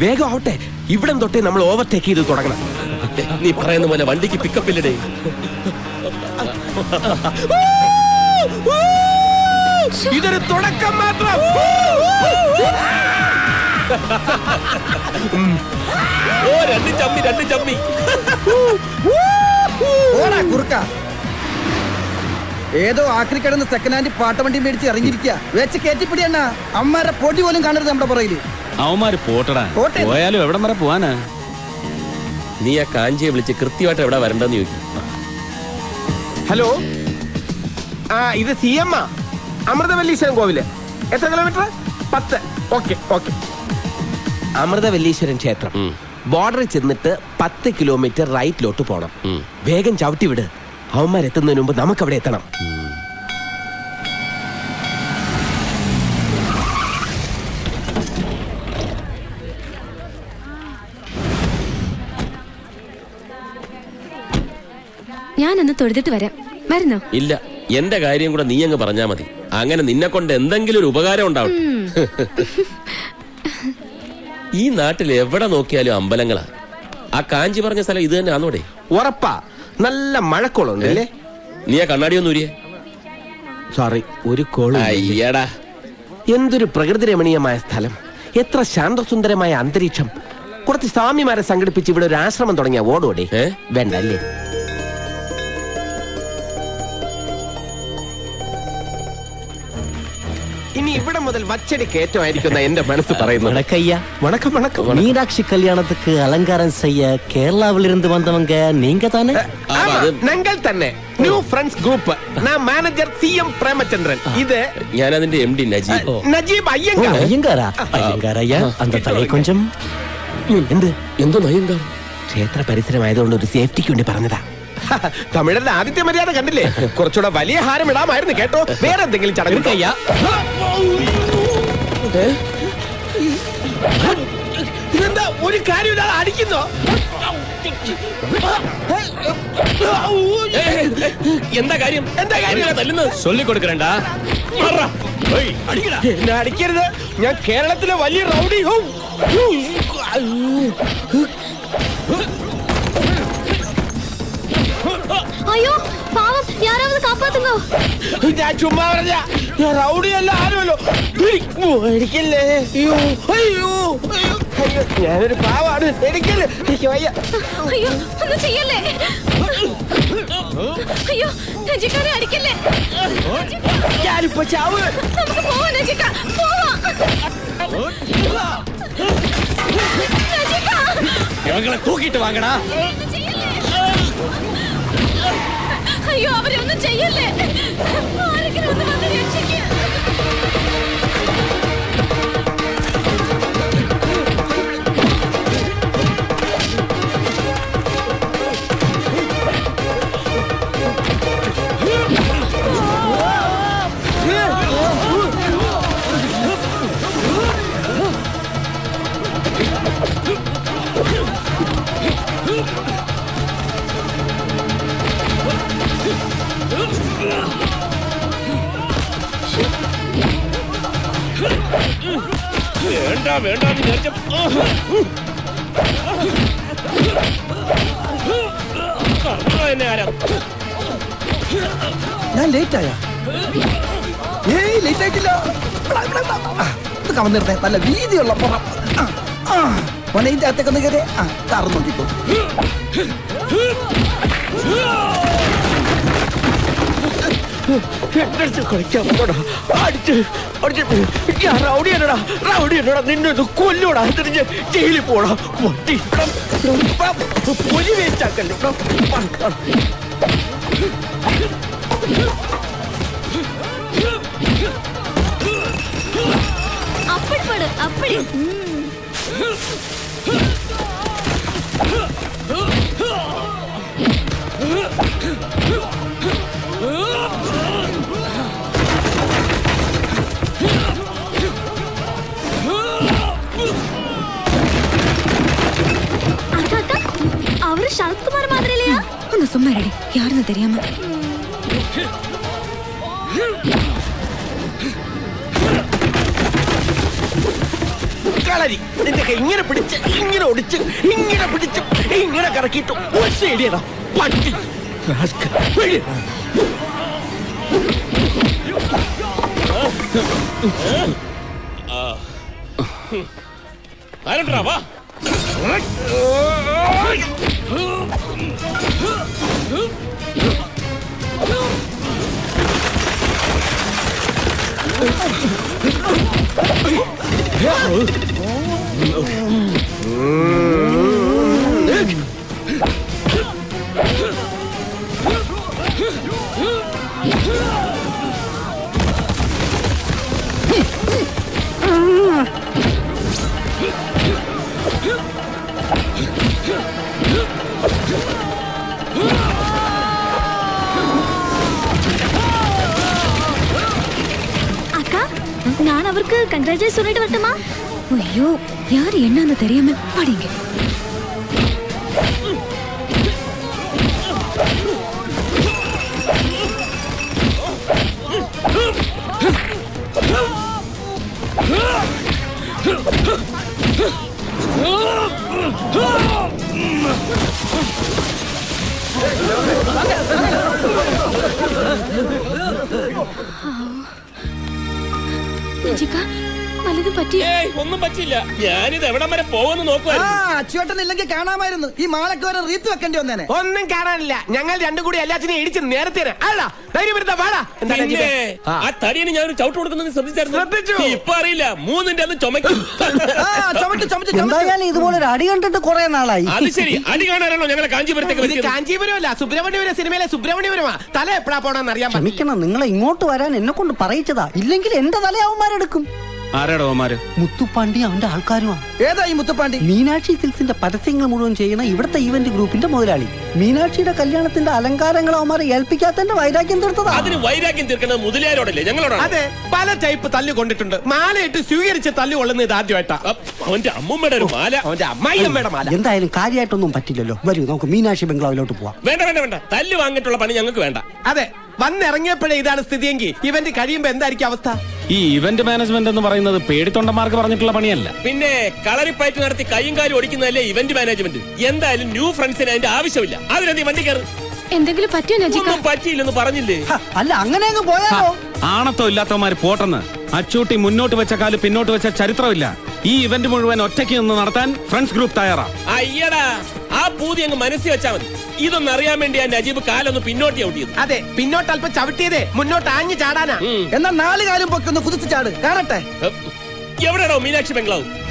വേഗം ആവട്ടെ. ഇവിടം തൊട്ടേ നമ്മൾ ഓവർടേക്ക് ചെയ്ത് തുടങ്ങണം. നീ പറയുന്ന പോലെ വണ്ടിക്ക് പിക്കപ്പില്ലടേ. ഇതൊരു തുടക്കം മാത്രം. ഓ രണ്ട് ചമ്മി. കുറുക്ക ഏതോ ആക്രി കിടന്ന് സെക്കൻഡ് ഹാൻഡ് പാട്ടവണ്ടി മേടിച്ച് ഇറങ്ങിയിരിക്കുക. വെച്ച് കയറ്റിപ്പിടി അണ്ണ. അമ്മമാരെ പൊടി പോലും കാണരുത് നമ്മുടെ പുറകില്. അവന്മാര് പോട്ടടാ. പോയാലും എവിടം വരെ പോവാനാ? നീ ആ കാഞ്ചിയെ വിളിച്ച് കൃത്യമായിട്ട് എവിടെ വരണ്ടെന്ന് ചോദിക്കും. ഹലോ, ഇത് CM അമൃതവല്ലീശ്വരൻ കോവില്. എത്ര കിലോമീറ്റർ? 10. ഓക്കെ. അമൃതവല്ലീശ്വരൻ ക്ഷേത്രം ബോർഡറിൽ ചെന്നിട്ട് 10 കിലോമീറ്റർ റൈറ്റിലോട്ട് പോണം. വേഗം ചവിട്ടി വിട്. അവന്മാരെത്തുന്നതിന് മുമ്പ് നമുക്ക് അവിടെ എത്തണം. ഞാനൊന്ന് തൊഴുതിട്ട് വരാം. വരുന്നോ? ഇല്ല, എന്റെ കാര്യം കൂടെ നീ അങ്ങ് പറഞ്ഞാ മതി. അങ്ങനെ നിന്നെ കൊണ്ട് എന്തെങ്കിലും ഒരു ഉപകാരം ഉണ്ടാവും. ഈ നാട്ടിൽ എവിടെ നോക്കിയാലും അമ്പലങ്ങളാ. ആ കാഞ്ചി പറഞ്ഞ സ്ഥലം ഇത് തന്നെ ആണോടെ? ഉറപ്പാ. നല്ല മഴക്കോളുണ്ട് അല്ലേ? നീ ആ കണ്ണാടി ഒന്നും ഊരിയേ. സോറി, ഒരു കോള്. അയ്യടാ, എന്തൊരു പ്രകൃതി രമണീയമായ സ്ഥലം, എത്ര ശാന്തസുന്ദരമായ അന്തരീക്ഷം. കുറച്ച് സ്വാമിമാരെ സംഘടിപ്പിച്ച് ഇവിടെ ഒരു ആശ്രമം തുടങ്ങിയ ഓടോടെ. വേണ്ട അല്ലേ? ഇനി ഇവിടെ മുതൽ വച്ചടി കയറ്റമായിരിക്കുന്ന എന്റെ മനസ്സ് പറയുന്നു. வணக்கம். மீனாட்சி கல்யாணத்துக்கு அலங்காரம் செய்ய கேரளாவிலிருந்து வந்தவங்க நீங்க தானே? ഞങ്ങൾ തന്നെ ന്യൂ ഫ്രണ്ട്സ് ഗ്രൂപ്പ്. ഞാൻ മാനേജർ CM പ്രേമചന്ദ്രൻ. ഇത് ഞാൻ അതിന്റെ MD നജീബ് അയ്യങ്കാർ. ஐயங்காரையா அந்த தலை கொஞ்சம் എന്തോ നയങ്കാർ. ക്ഷേത്ര പരിസരമായതുകൊണ്ട് ഒരു സേഫ്റ്റിക്ക് വേണ്ടി പറഞ്ഞതാ. തമിഴന്റെ ആദിത്യ മര്യാദ കണ്ടില്ലേ? കുറച്ചുകൂടെ വലിയ ഹാരം ഇടാമായിരുന്നു കേട്ടോ. വേറെ എന്തെങ്കിലും ചടങ്ങ്. ഇതെന്താ ഒരു കാര്യമില്ലാതെ അടിക്കുന്നോ? എന്താ കാര്യം തല്ലുന്നത്? ചൊല്ലിക്കൊടുക്കണ്ടാ. എന്നെ അടിക്കരുത്. ഞാൻ കേരളത്തിലെ വലിയ റൗഡി. അയ്യോ പാവം, യാരാவது കാപ്പാത്തുങ്ങോ. ഞാൻ ചുമ്മാ പറഞ്ഞ. ഞാൻ റൗഡിയല്ല, ആരുമല്ലോ. പേടിക്കല്ലേ. ഞാനൊരു പാവാണ്. പേടിക്കല്ലേ. എനിക്ക് വയ്യ. അയ്യോ ഒന്നും ചെയ്യല്ലേ. അയ്യോ നജിക്കാരെ അടിക്കല്ലേ. ഞാനിപ്പോ ചാവ്. നമുക്ക് പോവാം നജിക്ക, പോവാം. ഞങ്ങളെ തൂക്കിട്ട് വാങ്ങടാ. അയ്യോ അവരെ ഒന്നും ചെയ്യല്ലേ. ആരെങ്കിലും ഒന്ന് വന്ന് രക്ഷിക്കുക. വേണ്ട ഞാൻ ലേറ്റ് ആയ? ലേറ്റ് ആയിട്ടില്ല. കവന്നിരുന്നേ നല്ല വീതിയുള്ള പുറം. ഇതിന്റെ അകത്തേക്കൊന്ന് കയറി കാറ് നോക്കിക്കോ. നിന്നൊന്ന് കൊല്ലൂടാ. ജയിലിൽ പോടാ. പൊലി വേസ്റ്റാക്കല്ലോ. அப்படி அவரு சரத்குமார் மாதிரி இல்லையா? ஒன்னு சும்மா ரெடி, யாருன்னு தெரியாம. കളരി നിന്റെ ഇങ്ങനെ പിടിച്ച് ഇങ്ങനെ ഒടിച്ച് ഇങ്ങനെ പിടിച്ച് ഇങ്ങനെ കറക്കിയിട്ട് ഒറ്റയടിയടാ പട്ടി. ആരണ്ടാ വാ. அக்கா நான் அவருக்கு கங்க்ராச்சுலேட் சொல்லிட்டு வரட்டுமா? ஐயோ யார் என்னன்னு தெரியாம படிங்க. ജിക്കാ വല്ലതും പറ്റിയോ? ഏയ് ഒന്നും പറ്റില്ല. ഞാനിത് എവിടം വരെ പോകുമെന്ന് ആ നോക്കുവായിരുന്നു. അച്ചുവേട്ടൻ ഇല്ലെങ്കിൽ കാണാമായിരുന്നു. ഈ മാളക്ക് വരെ റീത്ത് വെക്കേണ്ടി വന്നേനെ. ഒന്നും കാണാനില്ല. ഞങ്ങൾ രണ്ടും കൂടി എല്ലാത്തിനും ഇടിച്ച് നേരത്തെ പിന്നെ ആ തടിയന് ഞാനൊരു ചവിട്ട് കൊടുക്കുന്നത് ശ്രദ്ധിച്ചു. ശ്രദ്ധിച്ചു. ഇപ്പൊ അറിയില്ല, മൂന്നിന്റെ അന്ന് ചുമക്കും. ആ ചുമട്ട് ചുമട്ട് ചുമട്ട്. എന്തായാലും ഇതുപോലെ ഒരു അടി കണ്ടിട്ട് കുറെ നാളായി. അത് ശരി, അടി കാണാനാണോ ഞങ്ങളെ കാഞ്ചീപുരത്തേക്ക് വരുന്നത്? കാഞ്ചീപുരമല്ല, സുബ്രഹ്മണ്യപുരം സിനിമയിലെ സുബ്രഹ്മണ്യപുരമാ. തല എപ്പോഴാ പോണെന്ന് അറിയാൻ പറ്റും. ക്ഷമിക്കണം, നിങ്ങളെ ഇങ്ങോട്ട് വരാൻ എന്നെ കൊണ്ട് പറയിച്ചതാ. ഇല്ലെങ്കിൽ എന്റെ തല അവന്മാരെടുക്കും. ആരാടോ അവന്മാര്? മുത്തുപ്പാണ്ടി അവന്റെ ആൾക്കാരുമാ. ഏതാ ഈ മുത്തുപ്പാണ്ടി? മീനാക്ഷി സിൽക്സിന്റെ പരസ്യങ്ങൾ മുഴുവൻ ചെയ്യുന്ന ഇവിടുത്തെ ഈവന്റ് ഗ്രൂപ്പിന്റെ മുതലാളി. മീനാക്ഷിയുടെ കല്യാണത്തിന്റെ അലങ്കാരങ്ങൾ അവന്മാരെ ഏൽപ്പിക്കാത്തന്റെ വൈരാഗ്യം തീർത്തതാ. അതിന് വൈരാഗ്യം തീർക്കുന്നത് മുതലാരോടല്ലേ, ഞങ്ങളോടാണ്. അതെ, പല ടൈപ്പ് തല്ലു കൊണ്ടിട്ടുണ്ട്. മാലയിട്ട് സ്വീകരിച്ച് തല്ലു കൊള്ളുന്നത് ഇത് ആദ്യമായിട്ടാ. അവന്റെ അമ്മൂമ്മയുടെ ഒരു മാല. അവന്റെ അമ്മായിയമ്മയുടെ മാല. എന്തായാലും കാര്യമായിട്ടൊന്നും പറ്റില്ലല്ലോ. വരൂ നമുക്ക് മീനാക്ഷി ബംഗ്ലാവിലോട്ട് പോവാം. വേണ്ട വേണ്ട വേണ്ട, തല്ല് വാങ്ങിയിട്ടുള്ള പണി ഞങ്ങൾക്ക് വേണ്ട. അതെ, വന്നിറങ്ങിയപ്പോഴേ ഇതാണ് സ്ഥിതിയെങ്കിൽ ഇവന്റ് കഴിയുമ്പോ എന്തായിരിക്കും അവസ്ഥ? ഈ ഇവന്റ് മാനേജ്മെന്റ് എന്ന് പറയുന്നത് പേടിത്തൊണ്ടന്മാർക്ക് പറഞ്ഞിട്ടുള്ള പണിയല്ല. പിന്നെ കളറിപ്പയറ്റ് നടത്തി കൈയും കാലും ഓടിക്കുന്നതല്ലേ ഇവന്റ് മാനേജ്മെന്റ്. എന്തായാലും ന്യൂ ഫ്രണ്ട്സിന് അതിന്റെ ആവശ്യമില്ല. അതിനെന്തി വണ്ടി കയറി. എന്തെങ്കിലും പറ്റിയോ നജിക്ക? ഒന്നും പറ്റിയില്ലെന്ന് പറഞ്ഞില്ലേ? അല്ല അങ്ങനെ അങ്ങ് പോയാലോ? ആണത്തോ ഇല്ലാത്തവന്മാര് പോട്ടെന്ന്. അച്ചൂട്ടി മുന്നോട്ട് വെച്ച കാല് പിന്നോട്ട് വെച്ച ചരിത്രമില്ല. ഈ ഇവന്റ് മുഴുവൻ ഒറ്റയ്ക്ക് നിന്ന് നടത്താൻ ഫ്രണ്ട്സ് ഗ്രൂപ്പ് തയ്യാറാ. അയ്യടാ, ആ പൂതി അങ്ങ് മനസ്സിൽ വെച്ചാ മതി. ഇതൊന്നും അറിയാൻ വേണ്ടി ആ നജീബ് കാലൊന്ന് പിന്നോട്ട് ചവിട്ടിയത്. അതെ, പിന്നോട്ട് അല്പം ചവിട്ടിയതേ മുന്നോട്ട് ആഞ്ഞു ചാടാനാ. എന്നാ നാല് കാലും പൊക്കൊന്ന് കുതിച്ചു ചാട് കാണട്ടെ. എവിടെയാണോ മീനാക്ഷി ബംഗ്ലാവ്?